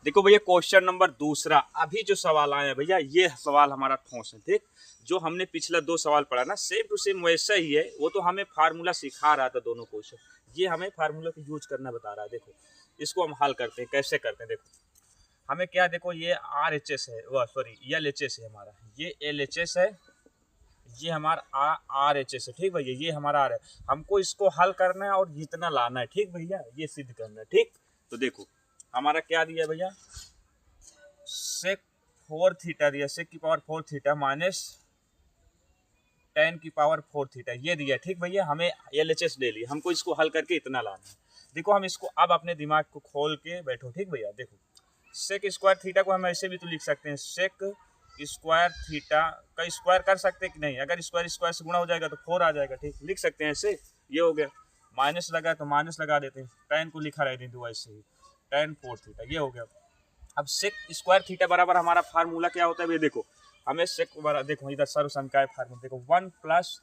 देखो भैया question number दूसरा, अभी जो सवाल आया है भैया ये सवाल हमारा ठोस है। ठीक, जो हमने पिछला 2 सवाल पढ़ा ना सेम टू सेम वैसा ही है। वो तो हमें फार्मूला सिखा रहा था दोनों क्वेश्चन, ये हमें फार्मूला को यूज करना बता रहा है। देखो इसको हम हल करते हैं, कैसे करते हैं देखो। हमें क्या, देखो ये आर एच एस है, वह सॉरी एल एच एस है हमारा, ये एल एच एस है, ये हमारा आर एच एस है। ठीक भैया, ये हमारा आर है। हमको इसको हल करना है और जितना लाना है। ठीक भैया, ये सिद्ध करना है। ठीक, तो देखो हमारा क्या दिया भैया, सेक 4 थीटा दिया, सेक की पावर 4 थीटा माइनस टेन की पावर 4 थीटा ये दिया। ठीक भैया, हमें एल एच एस ले लिया, हमको इसको हल करके इतना लाना है। देखो हम इसको अब अपने दिमाग को खोल के बैठो। ठीक भैया, देखो सेक स्क्वायर थीटा को हम ऐसे भी तो लिख सकते हैं, सेक स्क्वायर थीटा का स्क्वायर कर सकते हैं कि नहीं, अगर स्क्वायर स्क्वायर से गुणा हो जाएगा तो 4 आ जाएगा। ठीक, लिख सकते हैं ऐसे, ये हो गया। माइनस लगा तो माइनस लगा देते हैं, टेन को लिखा रहने दो ऐसे ही, टेन 4 थीटा ये हो गया। अब सेक स्क्वायर थीटा बराबर हमारा फार्मूला क्या होता है भैया, देखो हमें सेक बराबर, देखो इधर सर्व सम का फार्मूला देखो, 1 प्लस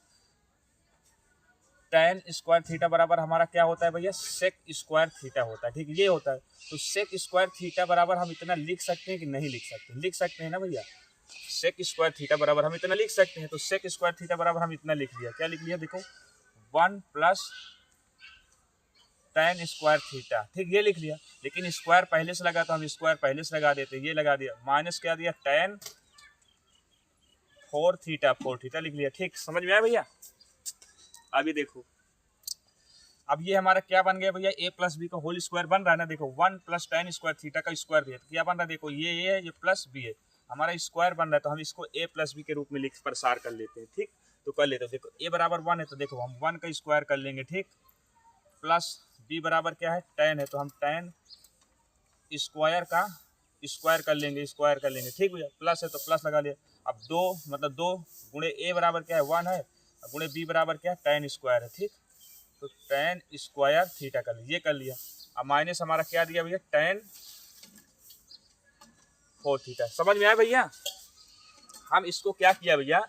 टेन स्क्वायर थीटा बराबर हमारा क्या होता है भैया, सेक स्क्वायर थीटा होता है। ठीक, ये होता है। तो सेक स्क्वायर थीटा बराबर हम इतना लिख सकते हैं कि नहीं लिख सकते, लिख सकते हैं ना भैया। सेक स्क्वायर थीटा बराबर हम इतना लिख सकते हैं, तो सेक स्क्वायर थीटा बराबर हम इतना लिख लिया। क्या लिख लिया, देखो 1 प्लस टेन स्क्वायर थीटा। ठीक, ये लिख लिया। लेकिन स्क्वायर पहले से लगा तो हम स्क्वायर पहले से लगा देते, ये लगा दिया, माइनस क्या दिया, टेन 4 थीटा, 4 थीटा लिख लिया। ठीक, समझ में आया भैया। अभी देखो, अब ये हमारा क्या बन गया भैया, ए प्लस बी का होल स्क्वायर बन रहा है ना। देखो 1 प्लस टेन स्क्वायर थीटा का स्क्वायर भी है, तो क्या बन रहा है, देखो ये ए है, ये प्लस बी है, हमारा स्क्वायर बन रहा है। तो हम इसको ए प्लस बी के रूप में लिख प्रसार कर लेते हैं। ठीक, तो कर लेते हैं। देखो ए बराबर 1 है, तो देखो हम 1 का स्क्वायर कर लेंगे। ठीक, प्लस बी बराबर क्या है, 10 है, तो हम 10 स्क्वायर का स्क्वायर कर लेंगे, स्क्वायर कर लेंगे। ठीक भैया, प्लस है तो प्लस लगा लिया। अब 2 मतलब 2 गुणे ए बराबर क्या है, 1 है, गुणे बी बराबर क्या है, 10 स्क्वायर है। ठीक, तो 10 स्क्वायर थीटा कर लिया, ये कर लिया। अब माइनस हमारा क्या दिया भैया, 10 4 थीटा। समझ में आया भैया। हम इसको क्या किया भैया,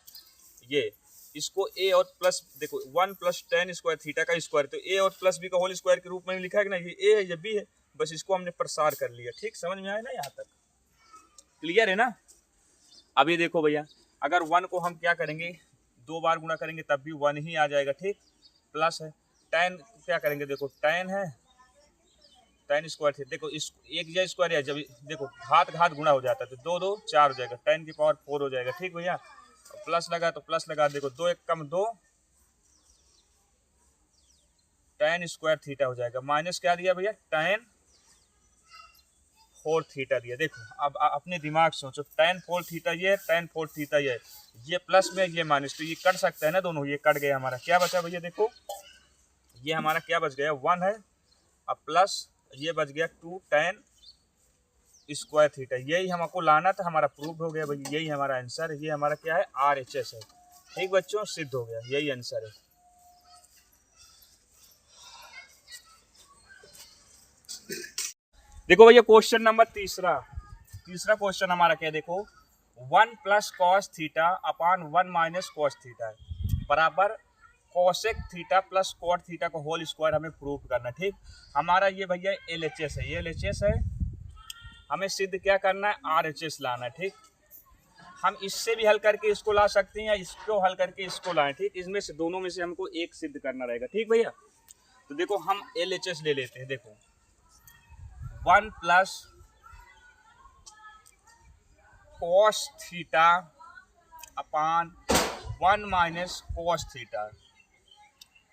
ये इसको ए और प्लस, देखो 1 प्लस टेन स्क्वायर थीटा का स्क्वायर, तो ए और प्लस बी का होल स्क्वायर के रूप में लिखा है कि नहीं, ये ए है ये बी है, बस इसको हमने प्रसार कर लिया। ठीक, समझ में आया ना, यहाँ तक क्लियर है ना। अब ये देखो भैया, अगर 1 को हम क्या करेंगे, 2 बार गुणा करेंगे तब भी 1 ही आ जाएगा। ठीक, प्लस है, 10 क्या करेंगे, देखो 10 है, 10 स्क्वायर थी, देखो इस एक या स्क्वायर है, जब देखो घात घात गुणा हो जाता है तो 2 2 4 हो जाएगा, 10 की पावर 4 हो जाएगा। ठीक भैया, प्लस लगा तो प्लस लगा, देखो 2 एक कम 2, 10 स्क्वायर थीटा हो जाएगा। माइनस क्या दिया भैया, 10 4 थीटा दिया। देखो अब अपने दिमाग सोचो, 10 4 थीटा ये है, 10 4 थीटा ये प्लस में ये माइनस, तो ये कट सकता है ना दोनों, ये कट गया। हमारा क्या बचा भैया, देखो ये हमारा क्या बच गया, 1 है, अब प्लस ये बच गया 2 10 स्क्वायर थीटा। यही हमको लाना था, हमारा प्रूव हो गया भाई, यही हमारा आंसर है। ये हमारा क्या है, आर एच एस है। ठीक बच्चों, सिद्ध हो गया, यही आंसर है। देखो भैया क्वेश्चन नंबर तीसरा क्वेश्चन हमारा क्या है, देखो 1 plus cos theta upon 1 minus cos theta है बराबर cosec theta plus cot theta को होल स्क्वायर हमें प्रूव करना। ठीक, हमारा ये भैया एल एच एस है, ये एल एच एस है, हमें सिद्ध क्या करना है, आर एच एस लाना है। ठीक, हम इससे भी हल करके इसको ला सकते हैं या इसको हल करके इसको लाएं। ठीक, इसमें से दोनों में से हमको एक सिद्ध करना रहेगा। ठीक भैया, तो देखो हम एल एच एस ले लेते हैं। देखो 1 plus cos theta upon 1 minus cos theta.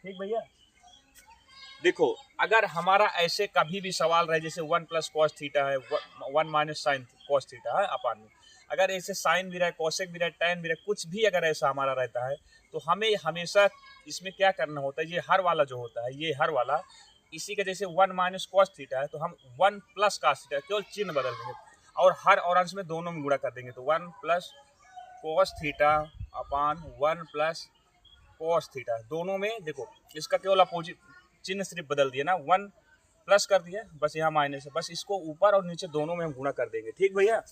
ठीक भैया, देखो अगर हमारा ऐसे कभी भी सवाल रहे, जैसे 1 प्लस कॉस थीटा है, 1 माइनस साइन कॉस थीटा है अपान में, अगर ऐसे साइन भी रहे, कॉसेक भी रहे, टैन भी रहे, कुछ भी अगर ऐसा हमारा रहता है, तो हमें हमेशा इसमें क्या करना होता है, ये हर वाला जो होता है, ये हर वाला इसी का, जैसे 1 माइनस कॉस थीटा है तो हम 1 प्लस कॉस थीटा, केवल चिन्ह बदल देंगे और हर और अंश में दोनों में गुणा कर देंगे, तो 1 plus cos theta upon 1 plus cos theta, दोनों में देखो इसका केवल अपोजिट चिन्ह सिर्फ बदल दिया ना, 1 प्लस कर दिया, बस यहाँ माइनस है, बस इसको ऊपर और नीचे दोनों में हम गुणा कर देंगे। ठीक भैया,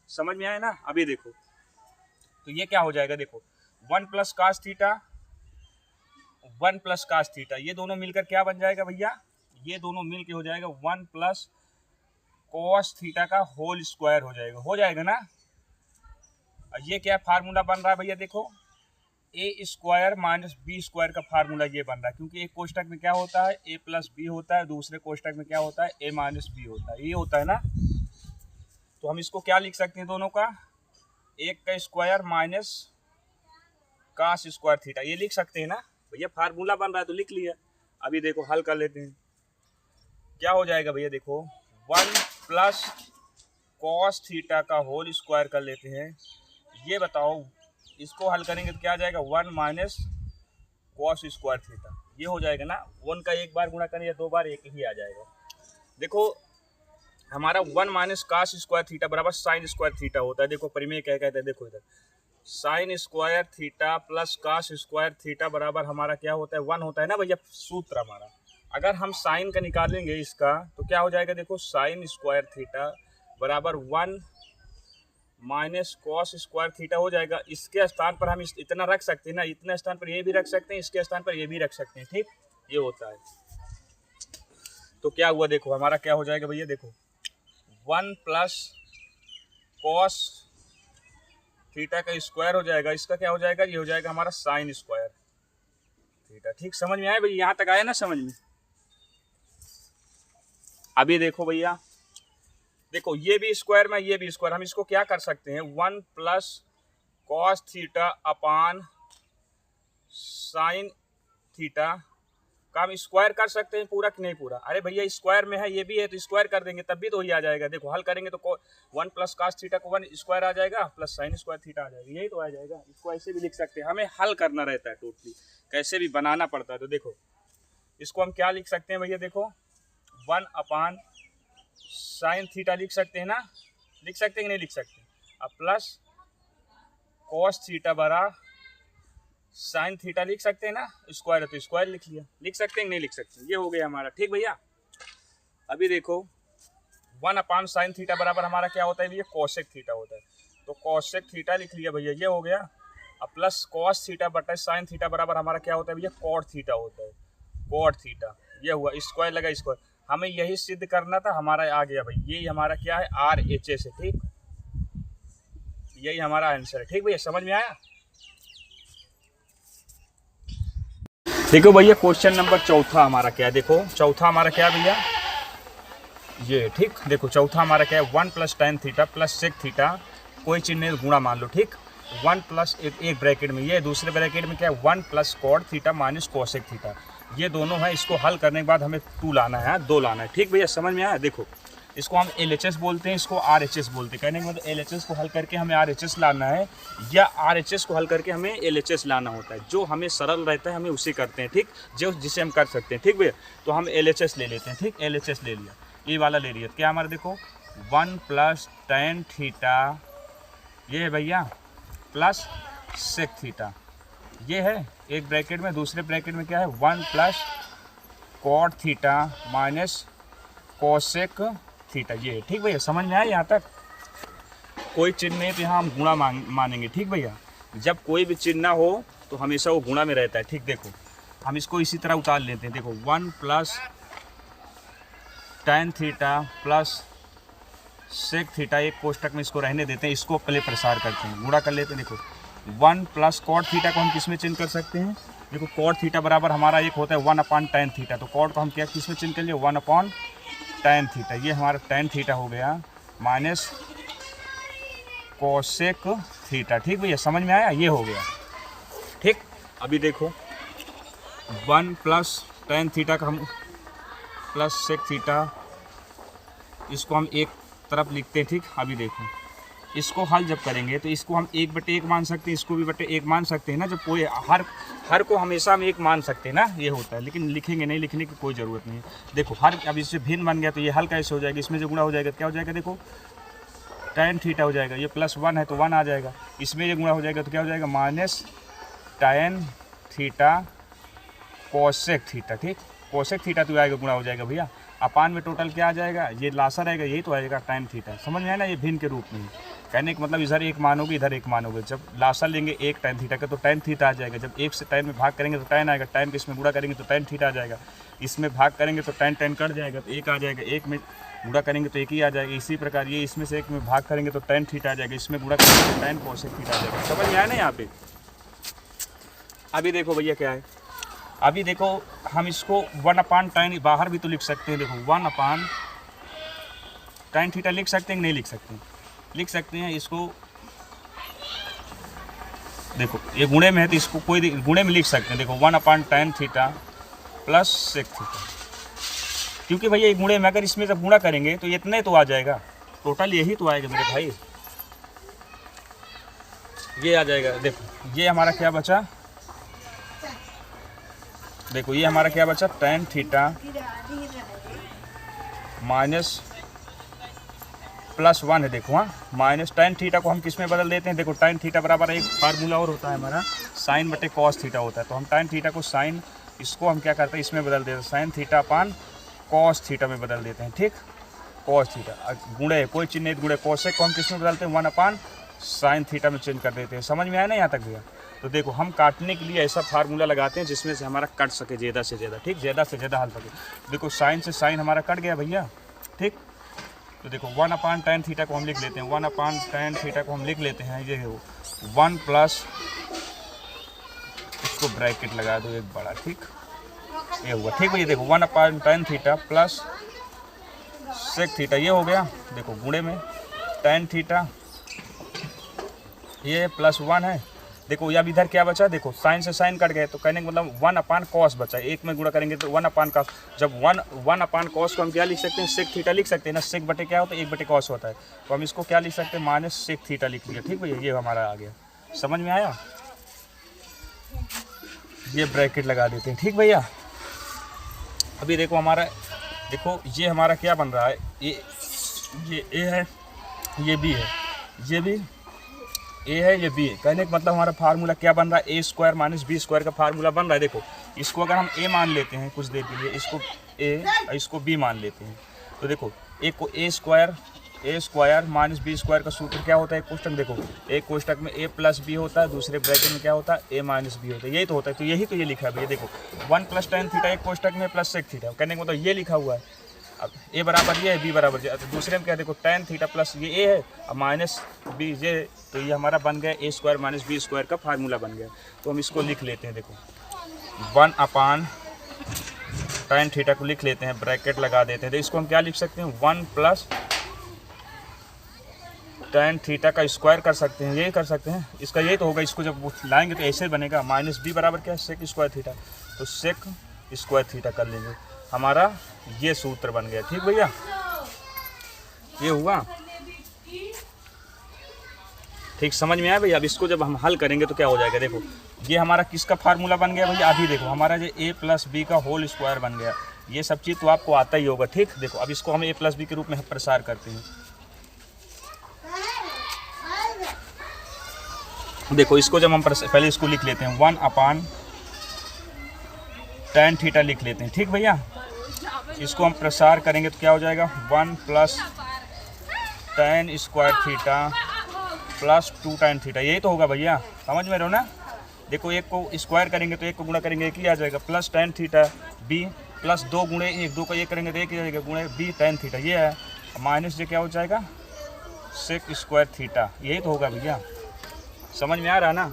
समझ में आया ना। अभी देखो तो ये क्या हो जाएगा, देखो 1 plus cos theta, 1 plus cos theta, ये दोनों मिलकर क्या बन जाएगा भैया, ये दोनों मिलकर हो जाएगा 1 प्लस कॉस थीटा का होल स्क्वायर हो जाएगा ना। ये क्या फार्मूला बन रहा है भैया, देखो ए स्क्वायर माइनस बी स्क्वायर का फार्मूला ये बन रहा है, क्योंकि एक कोष्टक में क्या होता है ए प्लस बी होता है, दूसरे कोष्टक में क्या होता है ए माइनस बी होता है, ये होता है ना। तो हम इसको क्या लिख सकते हैं दोनों का, एक का square minus cos square theta, ये लिख सकते हैं ना भैया, फार्मूला बन रहा है तो लिख लिया। अभी देखो हल कर लेते हैं, क्या हो जाएगा भैया, देखो 1 प्लस कॉस थीटा का होल स्क्वायर कर लेते हैं। ये बताओ इसको हल करेंगे तो क्या आ जाएगा, 1 माइनस कॉस स्क्वायर थीटा, ये हो जाएगा ना। 1 का एक बार गुणा करें या 2 बार, एक ही आ जाएगा। देखो हमारा 1 माइनस कास स्क्वायर थीटा बराबर साइन स्क्वायर थीटा होता है। देखो परिमेय क्या कहते हैं, देखो इधर sine square theta plus cos square theta बराबर हमारा क्या होता है 1 होता है ना भैया, सूत्र हमारा। अगर हम साइन का निकालेंगे इसका तो क्या हो जाएगा, देखो साइन स्क्वायर थीटा बराबर 1 माइनस कॉस स्क्वायर थीटा हो जाएगा। इसके स्थान पर हम इतना रख सकते हैं ना, इतने स्थान पर ये भी रख सकते हैं, इसके स्थान पर ये भी रख सकते हैं, ठीक, ये होता है। तो क्या हुआ, देखो हमारा क्या हो जाएगा भैया, देखो 1 प्लस कॉस थीटा का स्क्वायर हो जाएगा, इसका क्या हो जाएगा, ये हो जाएगा हमारा साइन स्क्वायर थीटा। ठीक, समझ में आया भैया, यहाँ तक आया ना समझ में। अभी देखो भैया, देखो ये भी स्क्वायर में ये भी स्क्वायर, हम इसको क्या कर सकते हैं 1 प्लस कॉस थीटा अपान साइन थीटा का हम स्क्वायर कर सकते हैं, पूरा कि नहीं पूरा। अरे भैया स्क्वायर में है, ये भी है तो स्क्वायर कर देंगे तब भी तो ही आ जाएगा। देखो हल करेंगे तो 1 प्लस कॉस थीटा को 1 स्क्वायर आ जाएगा प्लस साइन स्क्वायर थीटा आ जाएगा, यही तो आ जाएगा। इसको ऐसे भी लिख सकते हैं, हमें हल करना रहता है टोटली, कैसे भी बनाना पड़ता है। तो देखो इसको हम क्या लिख सकते हैं भैया, देखो 1 अपान साइन थीटा लिख सकते हैं ना, लिख सकते हैं कि नहीं लिख सकते, अब प्लस कॉस थीटा बरा साइन थीटा लिख सकते हैं ना, स्क्वायर है तो स्क्वायर लिख लिया, लिख सकते हैं कि नहीं लिख सकते, ये हो गया हमारा। ठीक भैया, अभी देखो 1 अपान साइन थीटा बराबर हमारा क्या होता है भैया, कोसेक थीटा होता है, तो कोसेक थीटा लिख लिया भैया, ये हो गया। अब प्लस कॉस थीटा बटा साइन थीटा बराबर हमारा क्या होता है भैया, कॉट थीटा होता है, कॉट थीटा, ये हुआ, स्क्वायर लगा स्क्वायर। हमें यही सिद्ध करना था, हमारा आ गया भाई, यही हमारा क्या है RHS है, ठीक, यही हमारा आंसर है। ठीक भैया, समझ में आया। देखो भैया क्वेश्चन नंबर चौथा हमारा क्या है, देखो चौथा हमारा क्या है भैया, ये ठीक, देखो चौथा हमारा क्या है 1 plus tan theta plus sec theta, कोई चिन्ह गुणा मान लो, ठीक, 1 प्लस एक ब्रैकेट में, ये दूसरे ब्रैकेट में क्या है 1 plus cot theta minus cosec theta, ये दोनों है। इसको हल करने के बाद हमें 2 लाना है, 2 लाना है। ठीक भैया, समझ में आया। देखो इसको हम LHS बोलते हैं, इसको RHS बोलते हैं। कहने के मतलब LHS को हल करके हमें RHS लाना है, या RHS को हल करके हमें LHS लाना होता है। जो हमें सरल रहता है हमें उसे करते हैं, ठीक, जो जिसे हम कर सकते हैं। ठीक भैया, तो हम LHS ले लेते हैं, ठीक, LHS ले लिया, ये वाला ले लिया, क्या हमारा देखो 1 प्लस tan थीटा, ये है भैया, प्लस सेक थीटा, ये है एक ब्रैकेट में, दूसरे ब्रैकेट में क्या है 1 plus cot theta minus cosec theta, ये। ठीक भैया, समझ में आया यहाँ तक। कोई चिन्ह नहीं तो यहाँ हम गुणा मानेंगे। ठीक भैया, जब कोई भी चिन्ह ना हो तो हमेशा वो गुणा में रहता है। ठीक, देखो हम इसको इसी तरह उतार लेते हैं, देखो 1 plus tan theta plus sec theta, एक कोष्टक में इसको रहने देते हैं, इसको पहले प्रसार करते हैं, गुणा कर लेते हैं। देखो 1 प्लस कॉट थीटा को हम किस में चिन्ह कर सकते हैं, देखो कॉट थीटा बराबर हमारा एक होता है 1 अपान tan थीटा, तो कॉट को हम क्या किस में चिन्ह कर लिए 1 अपान tan थीटा, ये हमारा tan थीटा हो गया माइनस कोसेक थीटा। ठीक भैया, समझ में आया, ये हो गया। ठीक, अभी देखो 1 प्लस tan थीटा का हम प्लस सेक थीटा, इसको हम एक तरफ लिखते हैं। ठीक, अभी देखो इसको हल जब करेंगे तो इसको हम 1/1 मान सकते हैं, इसको भी 1/1 मान सकते हैं ना। जब कोई हर को हमेशा हम 1 मान सकते हैं ना, ये होता है। लेकिन लिखेंगे नहीं, लिखने की कोई ज़रूरत नहीं है। देखो हर अब इससे भिन्न बन गया तो ये हल कैसे हो जाएगा, इसमें जो गुणा हो जाएगा क्या हो जाएगा, देखो tan थीटा हो जाएगा, ये प्लस 1 है तो 1 आ जाएगा, इसमें ये गुणा हो जाएगा तो क्या हो जाएगा minus tan theta cosec theta. ठीक, कोसेक थीटा तो आएगा, गुणा हो जाएगा भैया, अपान में टोटल क्या आ जाएगा, ये लासा रहेगा, यही तो आएगा tan थीटा। समझ में आया ना, ये भिन्न के रूप में। कहने का मतलब इधर एक मानोगे इधर एक मानोगे, जब लासा लेंगे एक tan थीटा का तो tan थीटा आ जाएगा, जब एक से tan में भाग करेंगे तो tan आएगा, tan के इसमें गुणा करेंगे तो tan थीटा आ जाएगा, इसमें भाग करेंगे तो tan कट जाएगा तो एक आ जाएगा, एक में गुणा करेंगे तो एक ही आ जाएगा। इसी प्रकार ये इसमें से एक में भाग करेंगे तो tan थीटा आ जाएगा, इसमें गुणा करेंगे तो tan कोसेक थीटा आ जाएगा। समझ में आया ना यहाँ पे? अभी देखो भैया क्या है, अभी देखो हम इसको 1/tan बाहर भी तो लिख सकते हैं, देखो 1/tan थीटा लिख सकते हैं कि नहीं लिख सकते हैं? लिख सकते हैं। इसको देखो ये गुणे में है तो इसको कोई गुणे में लिख सकते हैं, देखो 1/tan theta plus sec theta, क्योंकि भैया ये गुणे में अगर इसमें जब गुणा करेंगे तो इतने तो आ जाएगा, टोटल यही तो आएगा मेरे भाई, ये आ जाएगा। देखो ये हमारा क्या बचा, देखो ये हमारा क्या बचा, tan थीटा माइनस +1 है। देखो हाँ, माइनस tan थीटा को हम किस में बदल देते हैं, देखो tan थीटा बराबर एक फार्मूला और होता है हमारा sin बटे cos थीटा होता है, तो हम tan थीटा को sin, इसको हम क्या करते हैं इसमें बदल देते हैं, sin theta upon cos theta में बदल देते हैं। ठीक, cos थीटा गुणे कोई चिन्ह नहीं, गुणे कोसेक को हम किस में बदलते हैं 1/sin थीटा में चेंज कर देते हैं। समझ में आया ना यहाँ तक भैया? तो देखो हम काटने के लिए ऐसा फार्मूला लगाते हैं जिसमें से हमारा कट सके ज़्यादा से ज़्यादा, ठीक, ज़्यादा से ज़्यादा हल सके। देखो साइन से साइन हमारा कट गया भैया, ठीक, तो देखो 1/tan थीटा को हम लिख लेते हैं, 1/tan थीटा को हम लिख लेते हैं, ये हो 1 प्लस, इसको ब्रैकेट लगा दो एक बड़ा, ठीक, ये हुआ, ठीक भैया। देखो 1/tan theta plus sec theta, ये हो गया, देखो गुणे में tan थीटा, ये +1 है। देखो अब इधर क्या बचा, देखो साइन से साइन कट गए तो कहने का मतलब 1/cos बचा, एक में गुणा करेंगे तो 1/cos, जब 1/cos को हम क्या लिख सकते हैं, सेक थीटा लिख सकते हैं ना, सेक बटे क्या होता है 1/cos होता है, तो हम इसको क्या लिख सकते हैं माइनस सेक थीटा लिख लिया। ठीक भैया, ये हमारा आ गया, समझ में आया? ये ब्रैकेट लगा देते हैं, ठीक भैया। अभी देखो हमारा, देखो ये हमारा क्या बन रहा है, ये ए है, ये बी है, ये भी ए है, ये बी है, कहने का मतलब हमारा फार्मूला क्या बन रहा है, a² - b² का फार्मूला बन रहा है। देखो इसको अगर हम a मान लेते हैं कुछ देर के लिए, इसको a और इसको b मान लेते हैं, तो देखो एक को a² - b² का सूत्र क्या होता है, कोष्टक, देखो एक कोष्टक में a + b होता है, दूसरे ब्रैकेट में क्या होता है a - b होता है, यही तो होता है। तो यही तो ये लिखा है भैया, देखो 1 + tan थीटा एक कोष्टक में प्लस सेक थीटा, कहने का मतलब ये लिखा हुआ है। अब a बराबर ये है, b बराबर ये, तो दूसरे में क्या, देखो tan थीटा प्लस ये a है और माइनस b ये, तो ये हमारा बन गया a² - b² का फार्मूला बन गया। तो हम इसको लिख लेते हैं, देखो 1/tan थीटा को लिख लेते हैं, ब्रैकेट लगा देते हैं, तो इसको हम क्या लिख सकते हैं 1 + tan थीटा का स्क्वायर कर सकते हैं, यही कर सकते हैं, इसका यही तो होगा। इसको जब लाएंगे तो ऐसे बनेगा, माइनस b बराबर क्या है, सेक स्क्वायर थीटा, तो सेक स्क्वायर थीटा कर लेंगे, हमारा ये सूत्र बन गया। ठीक भैया, ये हुआ, ठीक, समझ में आया भैया? अब इसको जब हम हल करेंगे तो क्या हो जाएगा, देखो ये हमारा किसका फार्मूला बन गया भैया, अभी देखो हमारा जो a + b का होल स्क्वायर बन गया, ये सब चीज़ तो आपको आता ही होगा। ठीक, देखो अब इसको हम a + b के रूप में प्रसार करते हैं। देखो इसको जब हम पहले इसको लिख लेते हैं 1/tan थीटा लिख लेते हैं। ठीक भैया, इसको हम प्रसार करेंगे तो क्या हो जाएगा 1 + tan square theta plus 2 tan theta, यही तो होगा भैया, समझ में रहो ना? देखो एक को स्क्वायर करेंगे तो एक को गुणा करेंगे एक ही आ जाएगा, plus tan theta b plus 2 गुणे 1, 2 को 1 करेंगे तो 1 ही आ जाएगा, गुणे b tan थीटा, ये है, माइनस ये क्या हो जाएगा सेक स्क्वायर थीटा, यही तो होगा भैया, समझ में आ रहा ना?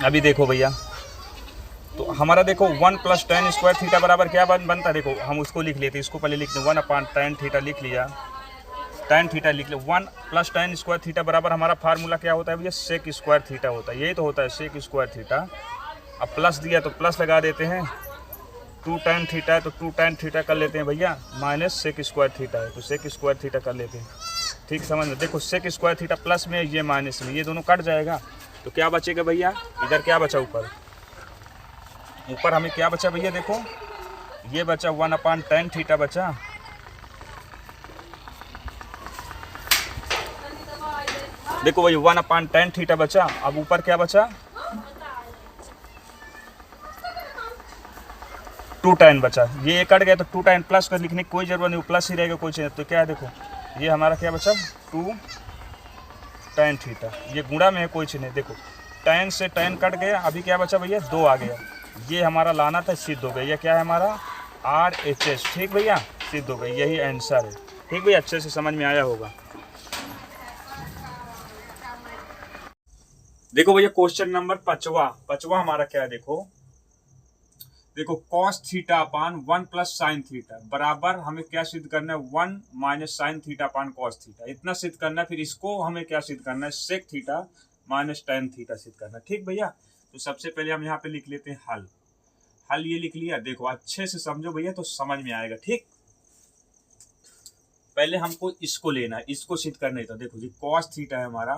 अभी देखो भैया, तो हमारा देखो 1 + tan स्क्वायर थीटा बराबर क्या बनता है, देखो हम उसको लिख लेते हैं, इसको पहले लिखते हैं 1/tan थीटा लिख लिया, tan थीटा लिख लिया, 1 + tan स्क्वायर थीटा बराबर हमारा फार्मूला क्या होता है भैया, सेक स्क्वायर थीटा होता है, यही तो होता है सेक स्क्वायर थीटा। अब प्लस दिया तो प्लस लगा देते हैं, 2 tan थीटा है तो 2 tan थीटा कर लेते हैं भैया, माइनस सेक स्क्वायर थीटा है तो सेक स्क्वायर थीटा कर लेते हैं। ठीक, समझ में? देखो सेक स्क्वायर थीटा प्लस में, ये माइनस में, ये दोनों कट जाएगा तो क्या बचेगा भैया, इधर क्या बचा, ऊपर हमें क्या बचा भैया, देखो ये बचा 1/tan थीटा बचा, देखो वही 1/tan थीटा बचा। अब ऊपर क्या बचा टू tan बचा, ये कट गया तो टू tan प्लस का लिखने की कोई जरूरत नहीं, प्लस ही रहेगा कोई चीज़। तो क्या है देखो, ये हमारा क्या बचा, 2 tan थीटा, ये गुणा में है कोई चीज़ नहीं। देखो tan से tan कट गया, अभी क्या बचा भैया, 2 आ गया, ये हमारा लाना था, सिद्ध हो गया। ये क्या है हमारा RHS, ठीक भैया, सिद्ध हो गई, यही आंसर है। ठीक भैया, अच्छे से समझ में आया होगा। देखो भैया क्वेश्चन नंबर 5वां हमारा क्या है, देखो cos theta upon 1 plus sine theta बराबर हमें क्या सिद्ध करना है, 1 minus sine theta upon cos theta, इतना सिद्ध करना है। फिर इसको हमें क्या सिद्ध करना है, sec theta minus tan theta सिद्ध करना है। ठीक भैया, तो सबसे पहले हम यहाँ पे लिख लेते हैं हल ये लिख लिया। देखो अच्छे से समझो भैया तो समझ में आएगा। ठीक, पहले हमको इसको लेना है, इसको सिद्ध करना है। तो देखो जी cos थीटा है हमारा,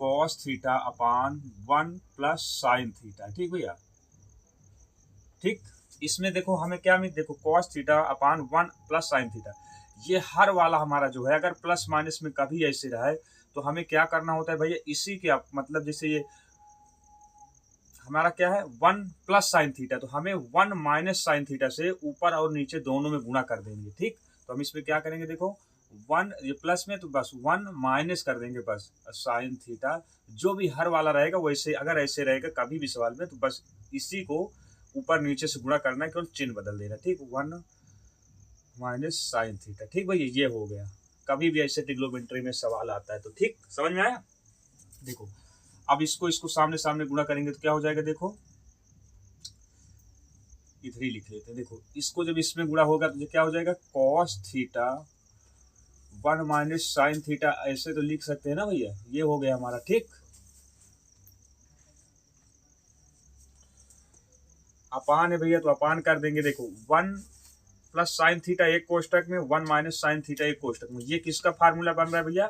cos theta upon 1 plus sine theta. ठीक भैया, ठीक, इसमें देखो हमें क्या मिल, देखो cos theta upon 1 plus sine theta, ये हर वाला हमारा जो है, अगर प्लस माइनस में कभी ऐसे रहा है तो हमें क्या करना होता है भैया, इसी के मतलब जैसे ये हमारा क्या है 1 प्लस साइन थीटा, तो हमें 1 माइनस साइन थीटा से ऊपर और नीचे दोनों में गुणा कर देंगे। ठीक, तो हम इसमें क्या करेंगे, देखो 1 ये प्लस में तो बस 1 माइनस कर देंगे बस साइन थीटा, जो भी हर वाला रहेगा वैसे, अगर ऐसे रहेगा कभी भी सवाल में तो बस इसी को ऊपर नीचे से गुणा करना है, केवल चिन्ह बदल देना। ठीक, 1 माइनस साइन थीटा। ठीक भैया, ये हो गया, कभी भी ऐसे ट्रिग्नोमेट्री में सवाल आता है तो। ठीक, समझ में आया। देखो अब इसको सामने सामने गुणा करेंगे तो क्या हो जाएगा, देखो इधर ही लिख लेते हैं। देखो इसको जब इसमें गुणा होगा तो क्या हो जाएगा, cos theta 1 minus sine theta, ऐसे तो लिख सकते हैं ना भैया, ये हो गया हमारा। ठीक, अपान है भैया तो अपान कर देंगे। देखो 1 प्लस साइन थीटा एक कोष्टक में, 1 माइनस साइन थीटा एक कोष्टक में। ये किसका फार्मूला बन रहा है भैया,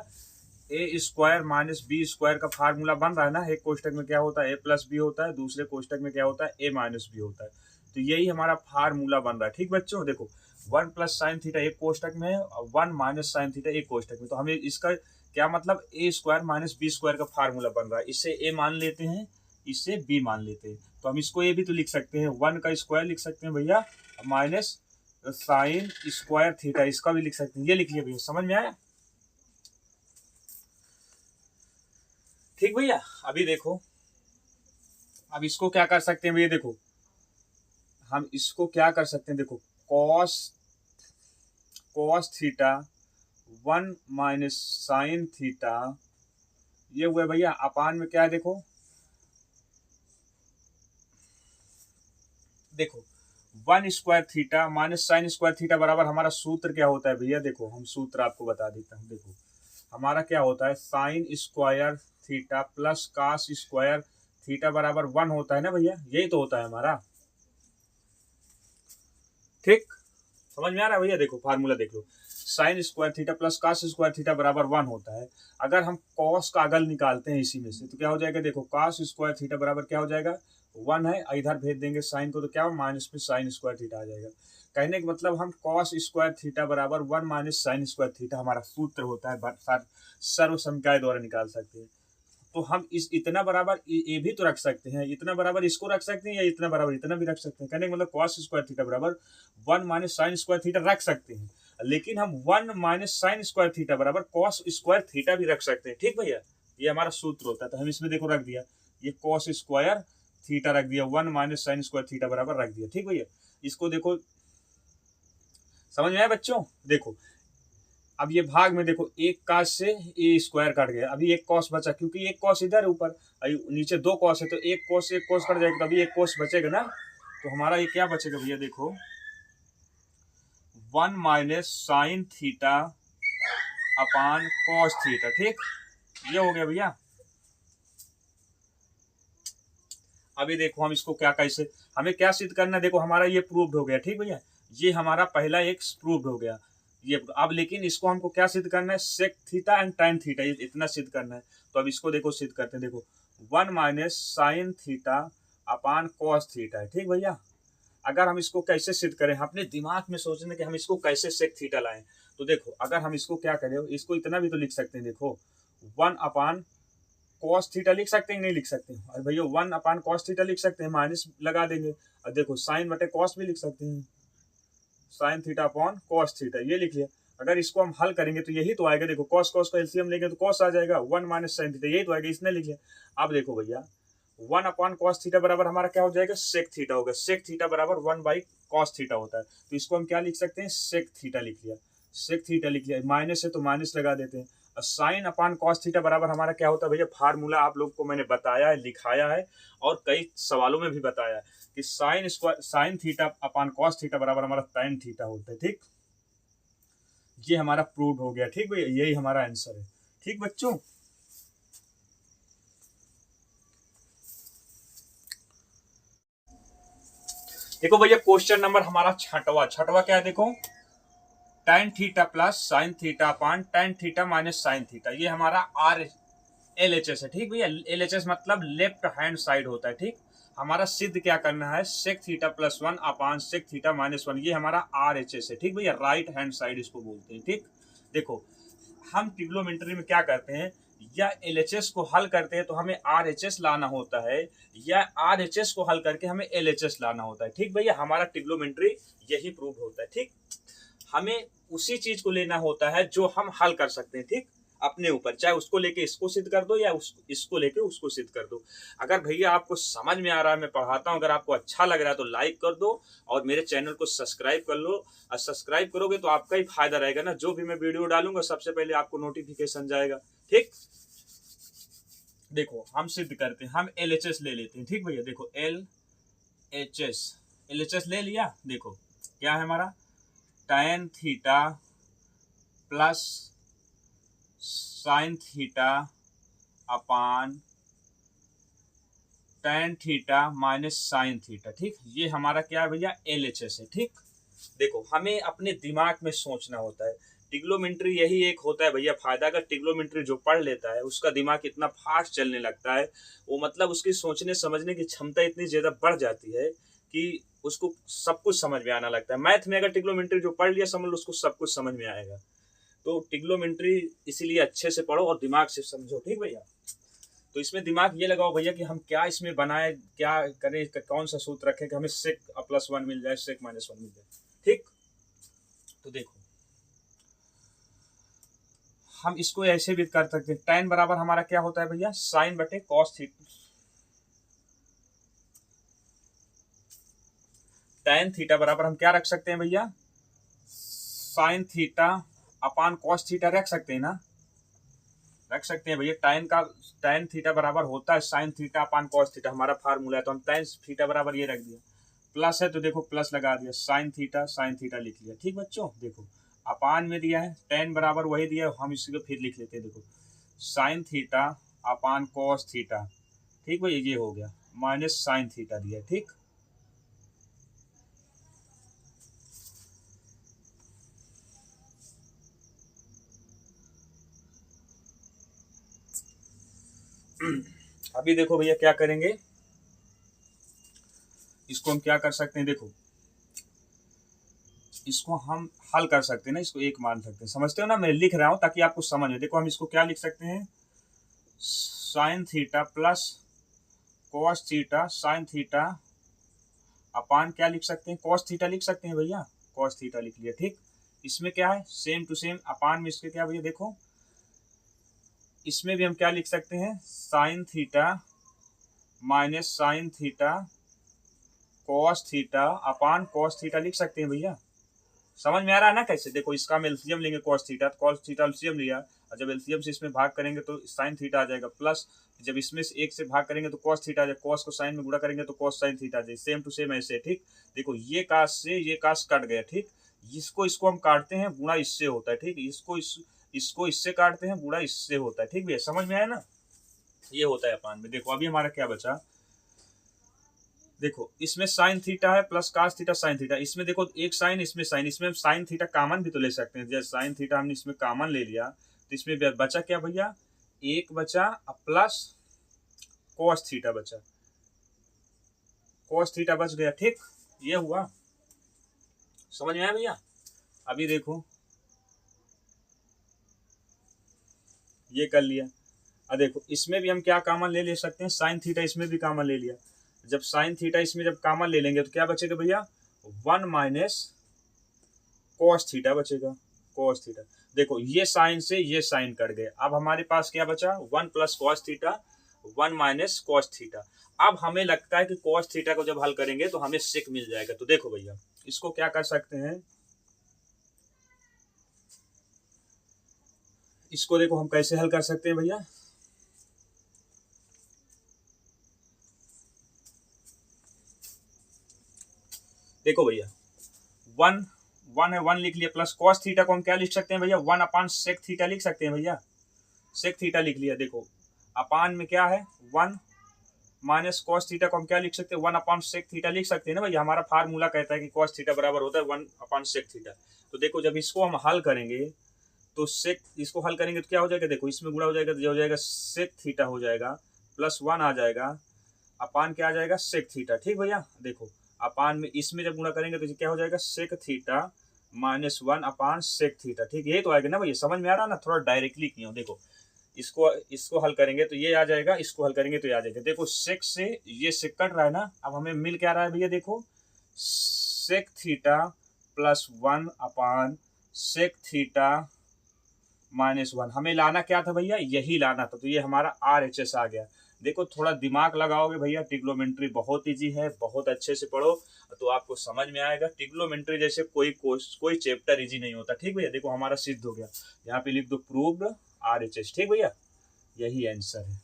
ए स्क्वायर माइनस बी स्क्वायर का फार्मूला बन रहा है ना। एक कोष्टक में क्या होता है, ए प्लस बी होता है, दूसरे कोष्टक में क्या होता है, ए माइनस बी होता है। तो यही हमारा फार्मूला बन रहा है। ठीक बच्चों, देखो 1 प्लस साइन थीटा एक कोष्टक में है और 1 माइनस साइन थीटा एक कोष्टक में, तो हमें इसका क्या मतलब, ए स्क्वायर माइनस बी स्क्वायर का फार्मूला बन रहा है। इससे ए मान लेते हैं, इससे बी मान लेते हैं, तो हम इसको ए भी तो लिख सकते हैं, 1 का स्क्वायर लिख सकते हैं भैया, माइनस साइन स्क्वायर थीटा इसका भी लिख सकते हैं। ये लिख लिया भैया, समझ में आया। ठीक भैया, अभी देखो, अब इसको क्या कर सकते हैं भैया, देखो हम इसको क्या कर सकते हैं, देखो cos theta 1 minus sine theta, ये हुआ भैया, अपान में क्या है, देखो 1 square theta minus sign square theta बराबर हमारा सूत्र क्या होता है भैया, देखो हम सूत्र आपको बता देता हूँ। देखो हमारा क्या होता है, sine square theta plus cos square theta बराबर 1 होता है ना भैया, यही तो होता है हमारा। ठीक, समझ में आ रहा है भैया। देखो फार्मूला देख लो, sine square theta plus cos square theta बराबर 1 होता है। अगर हम कॉस का अगल निकालते हैं इसी में से तो क्या हो जाएगा, देखो कास स्क्वायर थीटा बराबर क्या हो जाएगा, 1 है, इधर भेज देंगे साइन को तो क्या हो, माइनस में साइन स्क्वायर थीटा आ जाएगा। कहने का मतलब हम कॉस स्क्वायर थीटा बराबर 1 माइनस साइन स्क्वायर थीटा हमारा सूत्र होता है, सर्व समीकरण द्वारा निकाल सकते हैं। तो हम इस इतना बराबर ये भी तो रख सकते हैं, इतना बराबर इसको रख सकते हैं, या इतना बराबर इतना भी रख सकते हैं। कहने का मतलब कॉस स्क्वायर थीटा बराबर 1 माइनस साइन स्क्वायर थीटा रख सकते हैं, लेकिन हम 1 माइनस साइन स्क्वायर थीटा बराबर कॉस स्क्वायर थीटा भी रख सकते हैं। ठीक भैया, ये हमारा सूत्र होता है। तो हम इसमें देखो रख दिया, ये कॉस स्क्वायर थीटा रख दिया, 1 माइनस साइन स्क्वायर थीटा बराबर रख दिया। ठीक भैया, इसको देखो समझ में आया बच्चों। देखो अब ये भाग में देखो, एक कॉस से ए स्क्वायर कट गया, अभी एक कॉस बचा, क्योंकि एक कॉस इधर ऊपर, नीचे 2 कॉस है, तो एक कॉस से एक कॉस कट जाएगा, तो अभी एक कॉस बचेगा ना। तो हमारा ये क्या बचेगा भैया, देखो 1 minus sine theta upon cos theta. ठीक, ये हो गया भैया। अभी देखो हम इसको क्या, कैसे हमें क्या सिद्ध करना है, देखो हमारा ये प्रूव्ड हो गया। ठीक भैया, ये हमारा पहला एक प्रूव्ड हो गया ये। अब लेकिन इसको हमको क्या सिद्ध करना है, sec theta and tan theta, ये इतना सिद्ध करना है। तो अब इसको देखो सिद्ध करते हैं। देखो 1 minus sine theta upon cos theta है। ठीक भैया, अगर हम इसको कैसे सिद्ध करें, अपने दिमाग में सोचने कि हम इसको कैसे सेक थीटा लाएं। तो देखो अगर हम इसको क्या करें, इसको इतना भी तो लिख सकते हैं, देखो 1 अपान कॉस थीटा लिख सकते हैं नहीं लिख सकते हैं? और भैया 1 अपान कॉस थीटा लिख सकते हैं, माइनस लगा देंगे। और देखो साइन बटे कॉस भी लिख सकते हैं, sine theta upon cos theta, ये लिख लिया। अगर इसको हम हल करेंगे तो यही तो आएगा, देखो कॉस कॉस का एलसीएम लेंगे तो कॉस आ जाएगा, 1 माइनस साइन थीटा, यही तो आएगा, इसने लिख लिया। अब देखो भैया 1 अपॉन कॉस थीटा बराबर हमारा क्या हो जाएगा, सेक थीटा होगा। सेक थीटा बराबर 1 बाई कॉस थीटा होता है, तो इसको हम क्या लिख सकते हैं, सेक थीटा लिख लिया। सेक थीटा लिख लिया, माइनस है तो माइनस लगा देते हैं। और साइन अपॉन कॉस थीटा बराबर हमारा क्या होता है भैया, फार्मूला आप लोग को मैंने बताया है, लिखाया है और कई सवालों में भी बताया है कि sine square sine theta upon cos theta बराबर हमारा tan थीटा होता है। ठीक, ये हमारा प्रूव हो गया। ठीक भैया, यही हमारा आंसर है। ठीक बच्चों, देखो भैया क्वेश्चन नंबर हमारा छठवा क्या है, देखो tan theta plus sine theta upon tan theta minus sine theta, ये हमारा आर LHS है। ठीक भैया, LHS मतलब लेफ्ट हैंड साइड होता है। ठीक, हमारा सिद्ध क्या करना है, सेक थीटा प्लस 1 अपान सेक थीटा माइनस 1, ये हमारा RHS है। ठीक भैया, राइट हैंड साइड इसको बोलते हैं। ठीक, देखो हम ट्रिग्नोमेट्री में क्या करते हैं, या LHS को हल करते हैं तो हमें RHS लाना होता है, या RHS को हल करके हमें LHS लाना होता है। ठीक भैया, हमारा ट्रिग्नोमेट्री यही प्रूव होता है। ठीक, हमें उसी चीज को लेना होता है जो हम हल कर सकते हैं। ठीक, अपने ऊपर, चाहे उसको लेके इसको सिद्ध कर दो या इसको लेके उसको सिद्ध कर दो। अगर भैया आपको समझ में आ रहा है, मैं पढ़ाता हूँ, अगर आपको अच्छा लग रहा है तो लाइक कर दो और मेरे चैनल को सब्सक्राइब कर लो। और सब्सक्राइब करोगे तो आपका ही फायदा रहेगा ना, जो भी मैं वीडियो डालूंगा सबसे पहले आपको नोटिफिकेशन जाएगा। ठीक, देखो हम सिद्ध करते हैं, हम LHS ले लेते हैं। ठीक भैया, देखो LHS ले लिया। देखो क्या है हमारा, tan theta plus sine theta upon tan theta minus sine theta. ठीक, ये हमारा क्या है भैया, LHS है। ठीक, देखो हमें अपने दिमाग में सोचना होता है, ट्रिग्नोमेट्री यही एक होता है भैया फायदा। अगर ट्रिग्नोमेट्री जो पढ़ लेता है उसका दिमाग इतना फास्ट चलने लगता है, वो मतलब उसकी सोचने समझने की क्षमता इतनी ज्यादा बढ़ जाती है कि उसको सब कुछ समझ में आना लगता है। मैथ में अगर ट्रिग्नोमेट्री जो पढ़ लिया समझ लो, उसको सब कुछ समझ में आएगा। तो ट्रिग्नोमेट्री इसीलिए अच्छे से पढ़ो और दिमाग से समझो। ठीक भैया, तो इसमें दिमाग ये लगाओ भैया कि हम क्या इसमें बनाए, क्या करें, कौन सा सूत्र रखें कि हमें सेक प्लस 1 मिल जाए, सेक माइनस 1 मिल जाए। ठीक, तो देखो हम इसको ऐसे भी कर सकते हैं, tan बराबर हमारा क्या होता है भैया, साइन बटे कॉस थीटा। tan थीटा बराबर हम क्या रख सकते हैं भैया, sine theta upon cos theta रख सकते हैं ना, रख सकते हैं भैया। tan थीटा बराबर होता है sine theta upon cos theta, हमारा फार्मूला है, तो हम tan थीटा बराबर ये रख दिया। प्लस है तो देखो प्लस लगा दिया, साइन थीटा लिख लिया। ठीक बच्चों, देखो अपान में दिया है, tan बराबर वही दिया है, हम इसको फिर लिख लेते हैं। देखो sine theta upon cos theta, ठीक भैया, ये हो गया, माइनस साइन थीटा दिया। ठीक, अभी देखो भैया क्या करेंगे, इसको हम क्या कर सकते हैं, देखो इसको हम हल कर सकते हैं ना, इसको एक मान सकते हैं। समझते हो ना, मैं लिख रहा हूं ताकि आपको समझ में। देखो हम इसको क्या लिख सकते हैं, sine theta plus cos theta sine theta upon क्या लिख सकते हैं, कॉस थीटा लिख सकते हैं भैया, कॉस थीटा लिख लिया। ठीक, इसमें क्या है, सेम टू सेम अपान में इसके क्या भैया, देखो इसमें भी हम क्या लिख सकते हैं, sine theta minus sine theta cos theta अपान कॉस थीटा लिख सकते हैं भैया। समझ में आ रहा है ना कैसे, देखो इसका हम एलसीएम लेंगे cos थीटा, तो cos थीटा एलसीएम लिया, और जब एलसीएम से इसमें भाग करेंगे तो sin थीटा आ जाएगा, प्लस जब इसमें से एक से भाग करेंगे तो cos थीटा आ जाएगा, cos को sin में गुणा करेंगे तो cos sin थीटा आ जाएगा, सेम टू सेम ऐसे। ठीक, देखो ये कास से ये कास कट गया। ठीक, इसको हम काटते हैं, गुणा इससे होता है। ठीक, इसको इससे काटते हैं, गुणा इससे होता है। ठीक भैया, समझ में आया ना, ये होता है अपान में। देखो अभी हमारा क्या बचा, देखो इसमें साइन थीटा है plus cos theta sine theta, इसमें देखो एक साइन इसमें हम साइन थीटा कॉमन भी तो ले सकते हैं। जैसे साइन थीटा हमने इसमें कॉमन ले लिया तो इसमें बचा क्या भैया, एक बचा प्लस कॉस थीटा बचा, कॉस थीटा बच गया। ठीक, ये हुआ, समझ में आया भैया। अभी देखो ये कर लिया, अब देखो इसमें भी हम क्या कॉमन ले सकते हैं, साइन थीटा इसमें भी कॉमन ले लिया। जब साइन थीटा इसमें जब कॉमन ले लेंगे तो क्या बचेगा भैया, 1 माइनस कॉस थीटा बचेगा, कॉस थीटा। देखो ये साइन से ये साइन कट गए, अब हमारे पास क्या बचा, 1 plus cos theta 1 minus cos theta. अब हमें लगता है कि कॉस थीटा को जब हल करेंगे तो हमें सेक मिल जाएगा। तो देखो भैया इसको क्या कर सकते हैं, इसको देखो हम कैसे हल कर सकते हैं भैया। देखो भैया 1 1 है, 1 लिख लिया, प्लस कॉस थीटा को हम क्या लिख सकते हैं भैया, 1 अपान सेक थीटा लिख सकते हैं भैया, सेक थीटा लिख लिया। देखो अपान में क्या है 1 माइनस कॉस थीटा को हम क्या लिख सकते हैं, 1 अपान सेक थीटा लिख सकते हैं ना भैया। हमारा फार्मूला कहता है कि कॉस थीटा बराबर होता है 1 अपान सेक थीटा। तो देखो जब इसको हम हल करेंगे तो सेक, इसको हल करेंगे तो क्या हो जाएगा, देखो इसमें गुणा हो जाएगा तो ये हो जाएगा सेक थीटा हो जाएगा, प्लस 1 आ जाएगा, अपान क्या आ जाएगा सेक थीटा। ठीक भैया, देखो अपान में इसमें जब गुणा करेंगे तो क्या हो जाएगा सेक थीटा माइनस 1 अपान सेक थीटा। ठीक, यही तो आएगा ना भैया, समझ में आ रहा ना, थोड़ा डायरेक्टली किया हूं। देखो इसको हल करेंगे तो ये आ जाएगा, इसको हल करेंगे तो ये आ जाएगा। देखो सेक से ये सेक कट रहा है ना, अब हमें मिल क्या रहा है भैया, देखो सेक थीटा प्लस 1 अपान सेक थीटा माइनस 1। हमें लाना क्या था भैया, यही लाना था, तो ये हमारा RHS आ गया। देखो थोड़ा दिमाग लगाओगे भैया, ट्रिग्नोमेट्री बहुत इजी है, बहुत अच्छे से पढ़ो तो आपको समझ में आएगा। ट्रिग्नोमेट्री जैसे कोई चैप्टर इजी नहीं होता। ठीक भैया, देखो हमारा सिद्ध हो गया, यहाँ पे लिख दो प्रूव्ड RHS। ठीक भैया, यही आंसर है।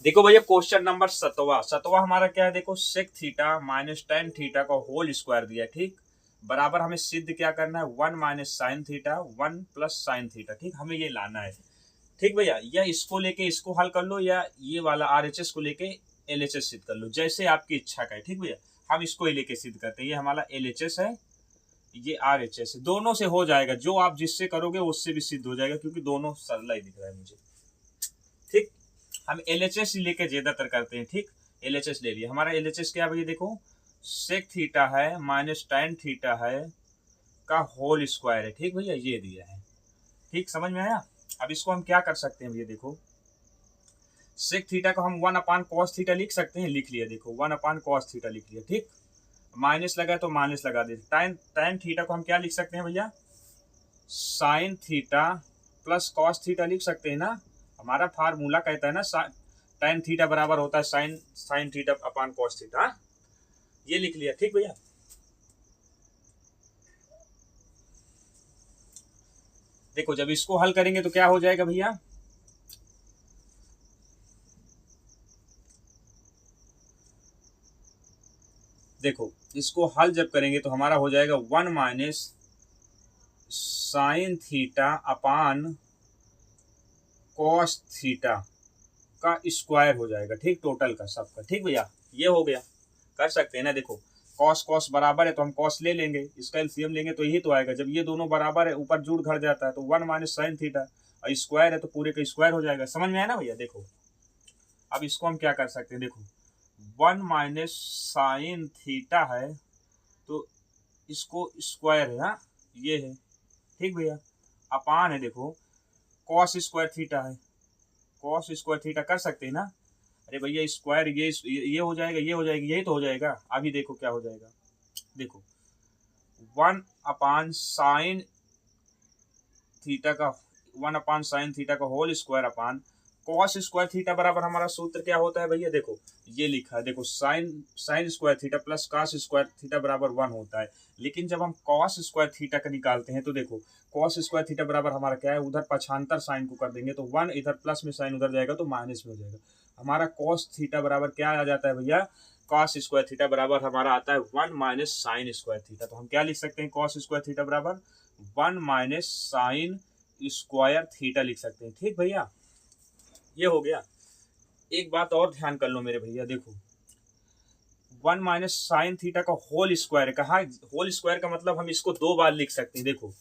देखो भैया क्वेश्चन नंबर 7वां हमारा क्या है, देखो sec theta minus tan theta का होल स्क्वायर दिया। ठीक, बराबर हमें सिद्ध क्या करना है, 1 minus sine theta 1 plus sine theta. ठीक, हमें ये लाना है। ठीक भैया, या इसको लेके इसको हल कर लो, या ये वाला RHS को लेके LHS सिद्ध कर लो, जैसे आपकी इच्छा का है। ठीक भैया, हम इसको ही लेके सिद्ध करते हैं। ये हमारा LHS है, ये RHS है, दोनों से हो जाएगा। जो आप जिससे करोगे उससे भी सिद्ध हो जाएगा, क्योंकि दोनों सरल ही दिख रहा है मुझे। ठीक, हम LHS ही लेके ज्यादातर करते हैं। ठीक, LHS ले लिया। हमारा LHS क्या भैया, देखो सेक थीटा है माइनस टेन थीटा है का होल स्क्वायर है। ठीक भैया, ये दिया है। ठीक, समझ में आया। अब इसको हम क्या कर सकते हैं भैया, देखो सेक थीटा को हम 1 अपान कॉस थीटा लिख सकते हैं, लिख लिया। देखो 1 अपान कॉस थीटा लिख लिया। ठीक, माइनस लगा तो माइनस लगा दे। टेन थीटा को हम क्या लिख सकते हैं भैया, sine theta plus cos theta लिख सकते हैं ना। हमारा फार्मूला कहता है ना टेन थीटा बराबर होता है sine theta upon cos theta. ये लिख लिया। ठीक भैया, देखो जब इसको हल करेंगे तो क्या हो जाएगा भैया, देखो इसको हल जब करेंगे तो हमारा हो जाएगा 1 minus sine theta upon cos theta का स्क्वायर हो जाएगा। ठीक, टोटल का सबका। ठीक भैया, ये हो गया, कर सकते हैं ना। देखो कॉस कॉस बराबर है तो हम कॉस ले लेंगे, इसका एलसीएम लेंगे तो यही तो आएगा। जब ये दोनों बराबर है, ऊपर जुड़ घट जाता है, तो 1 माइनस साइन थीटा और स्क्वायर है तो पूरे का स्क्वायर हो जाएगा। समझ में आया ना भैया। देखो अब इसको हम क्या कर सकते हैं, देखो 1 माइनस साइन थीटा है तो इसको स्क्वायर है, हाँ ये है। ठीक भैया, अपान है, देखो कॉस स्क्वायर थीटा है, कॉस स्क्वायर थीटा कर सकते हैं ना। अरे भैया स्क्वायर ये हो जाएगा, ये हो जाएगी, यही तो हो जाएगा। अभी देखो क्या हो जाएगा, देखो 1 अपान साइन थीटा का 1 अपान साइन थीटा का whole square upon cos square theta बराबर हमारा सूत्र क्या होता है भैया, देखो ये लिखा है। देखो sign square theta plus cos square theta बराबर 1 होता है। लेकिन जब हम कॉस स्क्वायर थीटा का निकालते हैं तो देखो कॉस स्क्वायर थीटा बराबर हमारा क्या है, उधर पक्षांतर साइन को कर देंगे तो 1 इधर प्लस में साइन उधर जाएगा तो माइनस में हो जाएगा। हमारा कॉस थीटा बराबर क्या आ जाता है भैया, कॉस स्क्वायर थीटा बराबर हमारा आता है 1 माइनस साइन स्क्वायर थीटा। तो हम क्या लिख सकते हैं, कॉस स्क्वायर थीटा बराबर 1 माइनस साइन स्क्वायर थीटा लिख सकते हैं। ठीक भैया, ये हो गया। एक बात और ध्यान कर लो मेरे भैया, देखो 1 माइनस साइन थीटा का होल स्क्वायर है। कहा होल स्क्वायर का मतलब हम इसको 2 बार लिख सकते हैं। देखो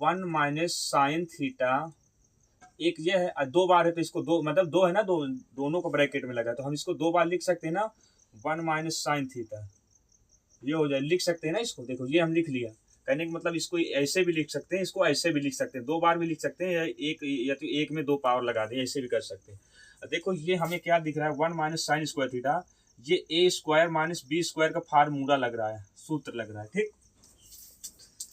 1 माइनस साइन थीटा, एक ये है 2 बार है तो इसको 2 मतलब 2 है ना, दोनों को ब्रैकेट में लगा तो हम इसको 2 बार लिख सकते हैं ना। 1 माइनस साइन थीटा ये हो जाए, लिख सकते हैं ना इसको। देखो ये हम लिख लिया, कहने का मतलब इसको ऐसे भी लिख सकते हैं, इसको ऐसे भी लिख सकते हैं, 2 बार भी लिख सकते हैं, या तो एक में 2 पावर लगा दें, ऐसे भी कर सकते हैं। देखो ये हमें क्या दिख रहा है, 1 माइनस साइन स्क्वायर थीटा, ये ए स्क्वायर माइनस बी स्क्वायर का फार्मूला लग रहा है, सूत्र लग रहा है। ठीक,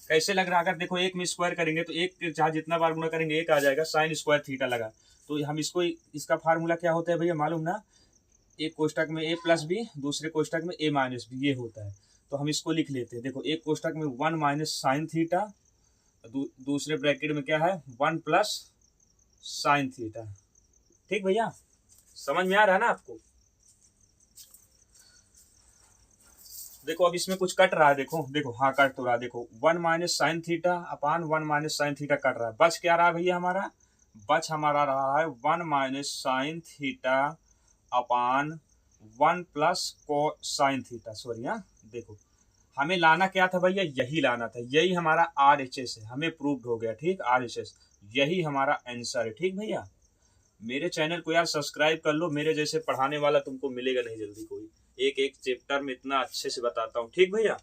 कैसे लग रहा है, अगर देखो एक में स्क्वायर करेंगे तो एक चाहे जितना बार गुणा करेंगे एक आ जाएगा, साइन स्क्वायर थीटा लगा, तो हम इसको, इसका फार्मूला क्या होता है भैया मालूम ना, एक कोष्टक में ए प्लस बी, दूसरे कोष्टक में ए माइनस बी, ये होता है। तो हम इसको लिख लेते हैं, देखो एक कोष्टक में 1 माइनस साइन थीटा, दूसरे ब्रैकेट में क्या है 1 प्लस साइन थीटा। ठीक भैया, समझ में आ रहा है ना आपको। देखो अब इसमें कुछ कट रहा है, देखो देखो, हाँ कट तो रहा है, देखो 1 minus sine theta upon 1 minus sine theta cut रहा है, बच क्या रहा है भैया हमारा, बच हमारा रहा है 1 minus sine theta upon 1 plus cosine theta, sorry हाँ। देखो हमें लाना क्या था भैया, यही लाना था, यही हमारा RHS है, हमें प्रूव्ड हो गया। ठीक, RHS यही हमारा आंसर है। ठीक भैया, मेरे चैनल को यार सब्सक्राइब कर लो, मेरे जैसे पढ़ाने वाला तुमको मिलेगा नहीं जल्दी कोई, एक एक चैप्टर में इतना अच्छे से बताता हूँ। ठीक भैया।